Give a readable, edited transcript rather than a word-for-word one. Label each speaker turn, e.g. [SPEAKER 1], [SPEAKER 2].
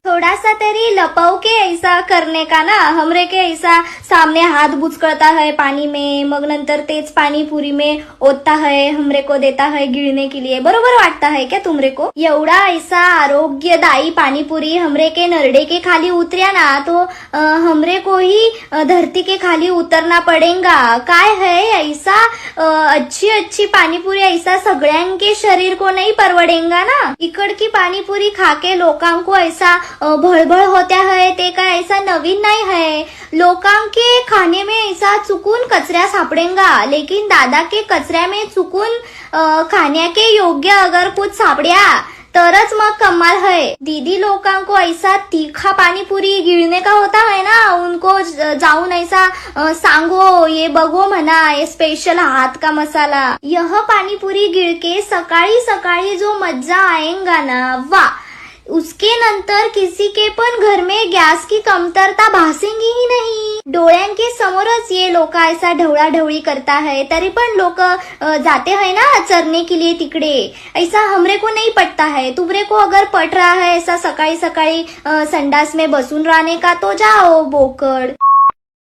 [SPEAKER 1] थोड़ा सा तेरी लपाओ के ऐसा करने का ना, हमरे के ऐसा सामने हाथ बुचकळता है पानी में, मग नंतर तेच पानी पूरी में ओतता है, हमरे को देता है गिळने के लिए. बरोबर वाटता है क्या तुमरे को? एवढा ऐसा आरोग्यदायी पानीपुरी हमरे के नरडे के खाली उतरिया ना तो हमरे को ही धरती के खाली उतरना पड़ेगा. काय है ऐसा अच्छी अच्छी पानीपुरी ऐसा सगळ्यांके शरीर को नहीं परवडेगा ना. इकड़ की पानीपुरी खाके लोकां को ऐसा भळभळ होत्या है, ते काय ऐसा नवीन नहीं है. लोकां के खाने में ऐसा चुकून कचरा सापडेगा, लेकिन दादा के कचऱ्या में चुकून खाने के योग्य अगर कुछ सापड्या तरच मग कमाल है. दीदी लोकां को ऐसा तीखा पानीपुरी गिळने का होता है ना, उनको जाऊन ऐसा सांगो, ये बघो म्हणा, ये स्पेशल हाथ का मसाला. यह पानीपुरी गिळ के सकाळी सकाळी जो मजा आएगा ना, वाह. उसके नंतर किसी के पण घर में गैस की कमतरता भासेंगी ही नहीं. डोळ्यांके समोरच ये लोक ऐसा ढवळाढवळी करता है, तरी पण लोक जाते हैं ना चरने के लिए तिकडे. ऐसा हमरे को नहीं पटता है. तुमरे को अगर पट रहा है ऐसा सकाळी सकाळी संडास में बसून रहने का तो जाओ बोकड़.